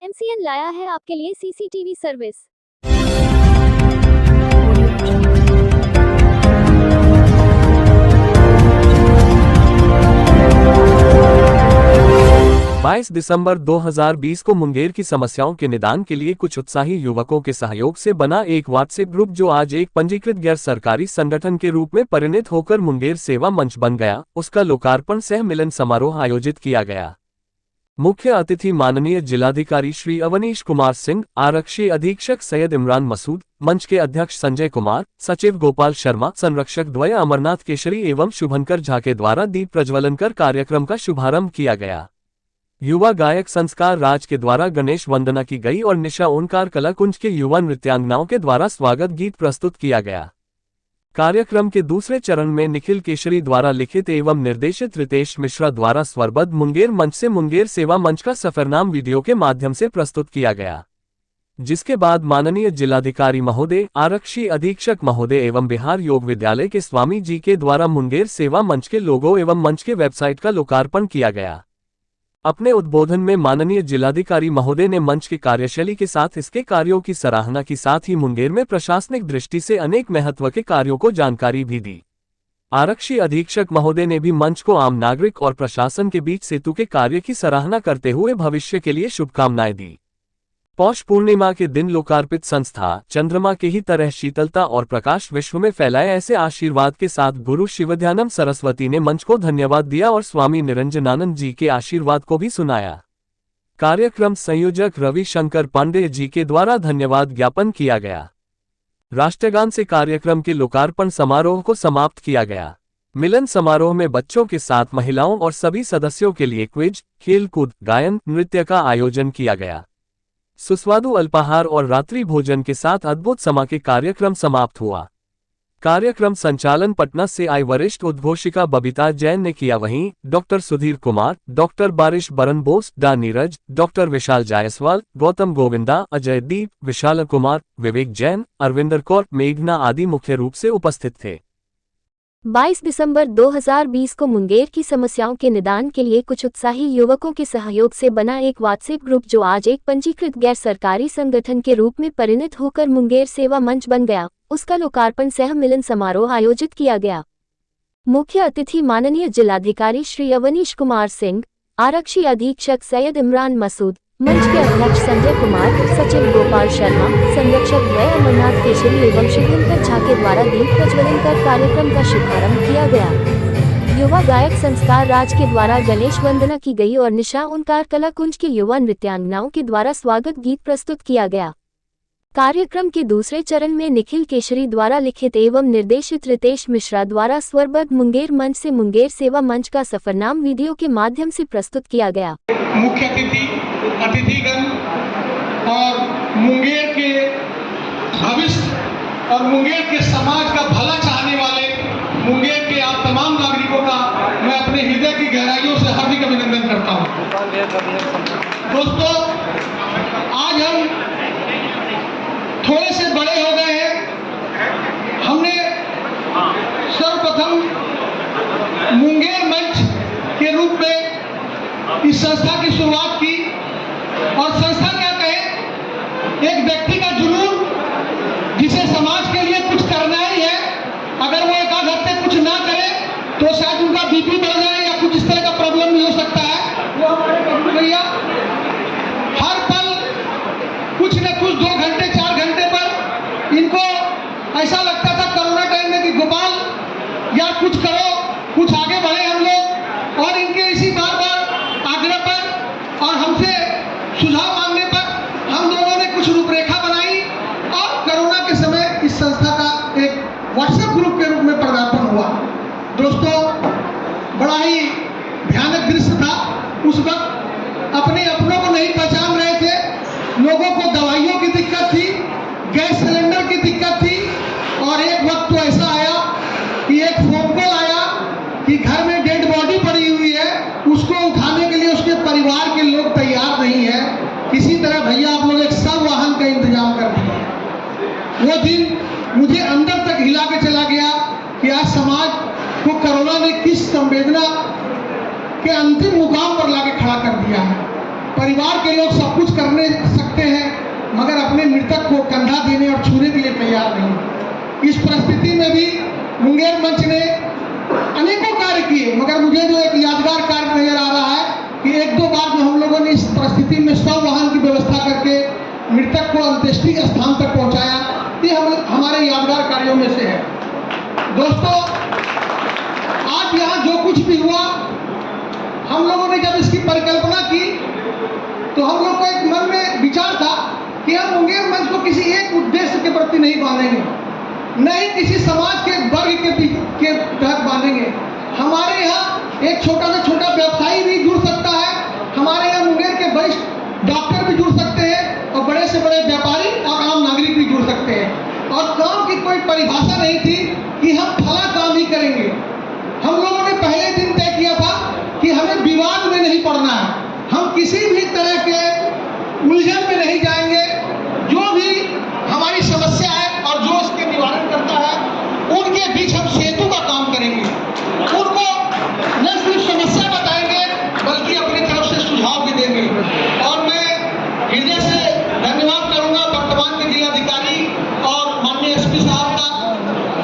MCN लाया है आपके लिए CCTV सर्विस। 22 दिसंबर 2020 को मुंगेर की समस्याओं के निदान के लिए कुछ उत्साही युवकों के सहयोग से बना एक व्हाट्सएप ग्रुप जो आज एक पंजीकृत गैर सरकारी संगठन के रूप में परिणत होकर मुंगेर सेवा मंच बन गया, उसका लोकार्पण सह मिलन समारोह आयोजित किया गया। मुख्य अतिथि माननीय जिलाधिकारी श्री अवनीश कुमार सिंह, आरक्षी अधीक्षक सैयद इमरान मसूद, मंच के अध्यक्ष संजय कुमार, सचिव गोपाल शर्मा, संरक्षक द्वय अमरनाथ केशरी एवं शुभंकर झा के द्वारा दीप प्रज्वलन कर कार्यक्रम का शुभारंभ किया गया। युवा गायक संस्कार राज के द्वारा गणेश वंदना की गई और निशा ओंकार कला कुंज के युवा नृत्यांगनाओं के द्वारा स्वागत गीत प्रस्तुत किया गया। कार्यक्रम के दूसरे चरण में निखिल केशरी द्वारा लिखित एवं निर्देशित रितेश मिश्रा द्वारा स्वरबद्ध मुंगेर मंच से मुंगेर सेवा मंच का सफरनाम वीडियो के माध्यम से प्रस्तुत किया गया, जिसके बाद माननीय जिलाधिकारी महोदय, आरक्षी अधीक्षक महोदय एवं बिहार योग विद्यालय के स्वामी जी के द्वारा मुंगेर सेवा मंच के लोगो एवं मंच के वेबसाइट का लोकार्पण किया गया। अपने उद्बोधन में माननीय जिलाधिकारी महोदय ने मंच की कार्यशैली के साथ इसके कार्यों की सराहना की, साथ ही मुंगेर में प्रशासनिक दृष्टि से अनेक महत्व के कार्यों को जानकारी भी दी। आरक्षी अधीक्षक महोदय ने भी मंच को आम नागरिक और प्रशासन के बीच सेतु के कार्य की सराहना करते हुए भविष्य के लिए शुभकामनाएं दी। पौष पूर्णिमा के दिन लोकार्पित संस्था चंद्रमा के ही तरह शीतलता और प्रकाश विश्व में फैलाए, ऐसे आशीर्वाद के साथ गुरु शिवध्यानम सरस्वती ने मंच को धन्यवाद दिया और स्वामी निरंजनानंद जी के आशीर्वाद को भी सुनाया। कार्यक्रम संयोजक रवि शंकर पांडे जी के द्वारा धन्यवाद ज्ञापन किया गया। राष्ट्रगान से कार्यक्रम के लोकार्पण समारोह को समाप्त किया गया। मिलन समारोह में बच्चों के साथ महिलाओं और सभी सदस्यों के लिए क्विज, खेलकूद, गायन, नृत्य का आयोजन किया गया। सुस्वादु अल्पाहार और रात्रि भोजन के साथ अद्भुत समा के कार्यक्रम समाप्त हुआ। कार्यक्रम संचालन पटना से आई वरिष्ठ उद्घोषिका बबीता जैन ने किया, वहीं डॉक्टर सुधीर कुमार, डॉक्टर बारिश बरन बोस, डा नीरज, डॉक्टर विशाल जायसवाल, गौतम गोविंदा, अजय दीप, विशाल कुमार, विवेक जैन, अरविंदर कौर, मेघना आदि मुख्य रूप से उपस्थित थे। 22 दिसंबर 2020 को मुंगेर की समस्याओं के निदान के लिए कुछ उत्साही युवकों के सहयोग से बना एक व्हाट्सएप ग्रुप जो आज एक पंजीकृत गैर सरकारी संगठन के रूप में परिणत होकर मुंगेर सेवा मंच बन गया, उसका लोकार्पण सह मिलन समारोह आयोजित किया गया। मुख्य अतिथि माननीय जिलाधिकारी श्री अवनीश कुमार सिंह, आरक्षी अधीक्षक सैयद इमरान मसूद, मंच के अध्यक्ष संजय कुमार, सचिव गोपाल शर्मा, संरक्षक द्वय अमरनाथ केशरी एवं शुभंकर झा के द्वारा दीप प्रज्वलन कर कार्यक्रम का शुभारंभ किया गया। युवा गायक संस्कार राज के द्वारा गणेश वंदना की गई और निशा ओंकार कला कुंज के युवा नृत्यांगनाओं के द्वारा स्वागत गीत प्रस्तुत किया गया। कार्यक्रम के दूसरे चरण में निखिल केशरी द्वारा लिखित एवं निर्देशित रितेश मिश्रा द्वारा स्वरबद्ध मुंगेर मंच से मुंगेर सेवा मंच का सफरनाम वीडियो के माध्यम से प्रस्तुत किया गया। मुख्य अतिथिगण और मुंगेर के भविष्य और मुंगेर के समाज का भला चाहने वाले मुंगेर के आप तमाम नागरिकों का मैं अपने हृदय की गहराइयों से हार्दिक अभिनंदन करता हूं। दोस्तों, आज हम थोड़े से बड़े हो गए हैं। हमने सर्वप्रथम मुंगेर मंच के रूप में इस संस्था की शुरुआत की और संस्था क्या कहे, एक व्यक्ति का जुनून जिसे समाज के लिए कुछ करना ही है, अगर वो एक आध हफ्ते कुछ ना करे तो शायद उनका बीपी बढ़ जाए या कुछ इस तरह का प्रॉब्लम भी हो सकता है। वो हमारे कबीर भैया हर पल कुछ न कुछ 2 घंटे 4 घंटे पर इनको ऐसा लगता था कोरोना टाइम में कि गोपाल यार कुछ करो, कुछ आगे बढ़े हम लोग, और इनके इसी बार बार आग्रह पर और हमसे सुझाव मांगने पर हम दोनों ने कुछ रूपरेखा बनाई और कोरोना के समय इस संस्था का एक व्हाट्सएप ग्रुप के रूप में पदार्पण हुआ। दोस्तों, बड़ा ही भयानक दृश्य था। उस वक्त अपने अपनों को नहीं पहचान रहे थे, लोगों को दवाइयों की दिक्कत थी, गैस सिलेंडर की दिक्कत थी, और एक वक्त तो ऐसा आया कि एक फोन कॉल आया कि घर में डेड बॉडी पड़ी हुई है, उसको उठाने के लिए उसके परिवार के लोग तैयार नहीं है। किसी तरह भैया आप लोग एक सब वाहन का इंतजाम कर दिया। वो दिन मुझे अंदर तक हिला के चला गया कि आज समाज को कोरोना ने किस संवेदना के अंतिम मुकाम पर लाके खड़ा कर दिया है। परिवार के लोग सब कुछ करने तैयार नहीं। इस परिस्थिति में भी मुंगेर मंच ने अनेकों कार्य किए, मगर मुझे जो एक यादगार कार्य नजर आ रहा है कि एक दो बार जो हम लोगों ने इस परिस्थिति में 100 वाहन की व्यवस्था करके मृतक को अंत्येष्टि स्थान तक पहुंचाया, ये हमारे यादगार कार्यों में से है। दोस्तों, आज यहाँ जो कुछ भी हुआ, हम लोगों ने जब इसकी परिकल्पना की तो हम लोग को एक मन में विचार था कि हम मुंगेर मंच को किसी एक उद्देश्य के प्रति नहीं बांधेंगे, न ही किसी समाज के वर्ग के तहत बांधेंगे। हमारे यहाँ एक छोटा से छोटा व्यवसायी भी जुड़ सकता है, हमारे यहाँ मुंगेर के वरिष्ठ डॉक्टर भी जुड़ सकते हैं और बड़े से बड़े व्यापारी और आम नागरिक भी जुड़ सकते हैं। और काम की कोई परिभाषा नहीं थी कि हम फला काम ही करेंगे। हम लोगों ने पहले दिन तय किया था कि हमें विवाद में नहीं पड़ना है, हम किसी भी तरह के उलझन में नहीं जाएंगे। जो भी हमारी समस्या है और जो उसके निवारण करता है, उनके बीच हम सेतु का काम करेंगे। उनको न सिर्फ समस्या बताएंगे बल्कि अपनी तरफ से सुझाव भी देंगे। और मैं हृदय से धन्यवाद करूंगा वर्तमान के जिलाधिकारी और माननीय एसपी साहब का,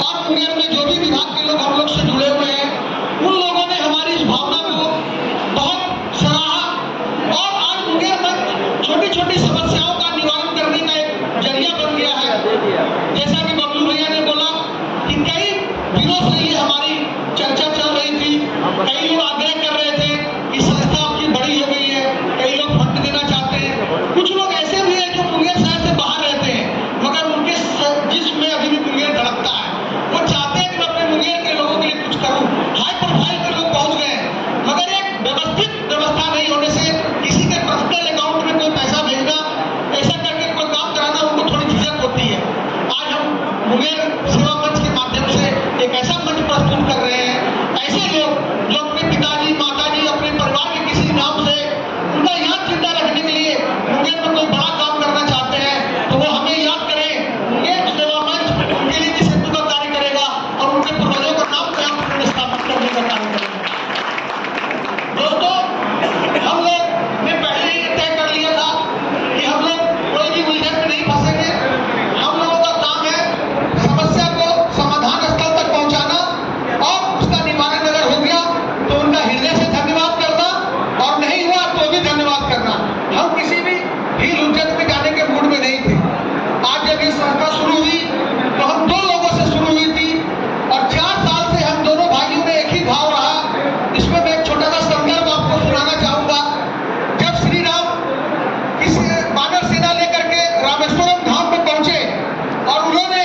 और मुंगेर में जो भी विभाग के लोग हम लोग से जुड़े हुए हैं, उन लोगों ने हमारी इस भावना को बहुत सराहा। और आज मुंगेर में छोटी छोटी समस्याओं का निवारण करने का एक जरिया बन गया है। जैसा कि बबलू भैया ने बोला कि कई दिनों से ये हमारी चर्चा चल रही थी, कई लोग आग्रह कर रहे थे कि संस्था आपकी बड़ी हो गई है, कई लोग फंड देना चाहते हैं, कुछ लोग ऐसे भी हैं जो मुंगेर शहर से बाहर रहते हैं, मगर उनके जिसमें अभी भी मुंगेर धड़कता है। वो चाहते हैं कि मैं अपने मुंगेर के लोगों के लिए कुछ करूं। हाई प्रोफाइल पे लोग पहुंच गए, मगर एक व्यवस्थित व्यवस्था नहीं होने से किसी के पर्सनल अकाउंट में कोई पैसा भेजना, ऐसा करके कोई काम कराना उनको थोड़ी झिझक होती है। आज हम मुंगेर सेवा मंच के माध्यम से एक ऐसा मंच प्रस्तुत कर रहे हैं, ऐसे लोग जो अपने पिताजी माताजी अपने परिवार के किसी नाम से उनका याद जिंदा रखने के लिए मुंगेर में कोई बड़ा काम करना चाहते हैं, तो वो हमें याद करें। मुंगेर सेवा मंच उनके लिए भी सेतु का कार्य करेगा और उनके पूर्वजों का नाम यहाँ पर स्थापित करने का कार्य करेगा। दोस्तों, हम लोग ने पहले ही तय कर लिया था कि हम लोग कोई भी उलझन में नहीं फंसेंगे। हम लोगों का काम है समस्या को समाधान स्थल तक पहुंचाना, और उसका निवारण अगर हो गया तो उनका हृदय से धन्यवाद करना, और नहीं हुआ तो भी धन्यवाद करना। हम किसी भी हील उलझन में जाने के मूड में नहीं थे। आज जब ये संस्था शुरू हुई तो हम 2 लोगों से शुरू हुई थी, और 4 साल से हम दोनों भाइयों में एक ही भाव रहा। इसमें मैं एक छोटा सा संदर्भ आपको सुनाना चाहूंगा। जब श्री राम इस वानर सेना लेकर के रामेश्वरम धाम पे पहुंचे और उन्होंने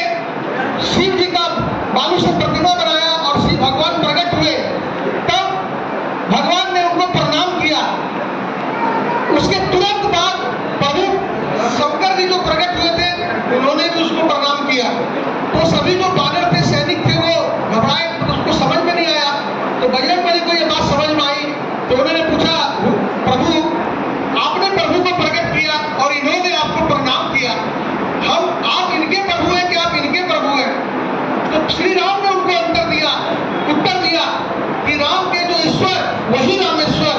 शिव जी का बालू से प्रतिमा बनाया और शिव भगवान प्रकट हुए, तब भगवान ने उनको प्रणाम किया। उसके तुरंत बाद प्रभु शंकर जी जो प्रकट हुए थे, उन्होंने भी उसको प्रणाम किया। तो सभी जो बानर थे, सैनिक थे, वो घबराए, उसको समझ में नहीं आया। तो बजरंगबली को ये बात समझ में आई, तो उन्होंने पूछा, प्रभु आपने प्रभु को प्रकट किया और इन्होंने आपको प्रणाम किया, आप इनके प्रभु हैं कि आप इनके प्रभु हैं? तो श्री राम ने उनको उत्तर दिया कि राम के जो ईश्वर वही रामेश्वर।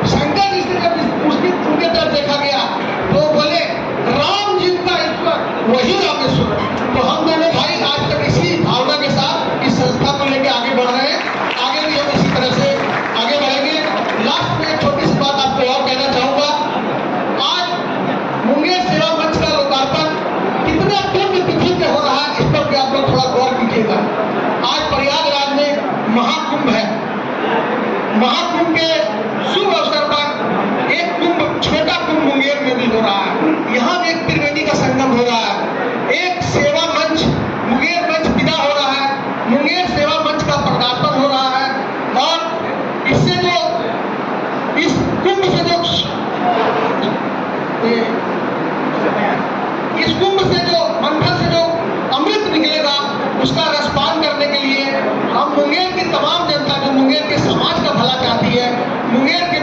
शंकर जी से जब उनके तरफ देखा गया तो बोले राम जी का ईश्वर वही रामेश्वर। तो हम दोनों भाई आज तक इसी भावना के साथ इस संस्था को लेकर आगे बढ़ रहे हैं, आगे भी हम इसी तरह से आगे बढ़ेंगे। लास्ट में एक छोटी सी बात आपको और कहना चाहूंगा। आज मुंगेर सेवा मंच का लोकार्पण कितने पुण्य तिथि पे हो रहा है, इस पर भी आप लोग थोड़ा गौर कीजिएगा। आज प्रयागराज में महाकुंभ है। महाकुंभ के शुभ अवसर पर एक कुंभ, छोटा कुंभ मुंगेर में भी हो रहा है। यहाँ भी एक त्रिवेणी का संगम हो रहा है। एक सेवा मंच मुंगेर मंच विदा हो रहा है, मुंगेर सेवा मंच का पदार्पण हो रहा है। और इससे जो इस कुंभ से जो मंथन से जो अमृत निकलेगा, उसका रसपान करने के लिए हम मुंगेर की तमाम जनता, जो मुंगेर के समाज का भला चाहती है, मुंगेर के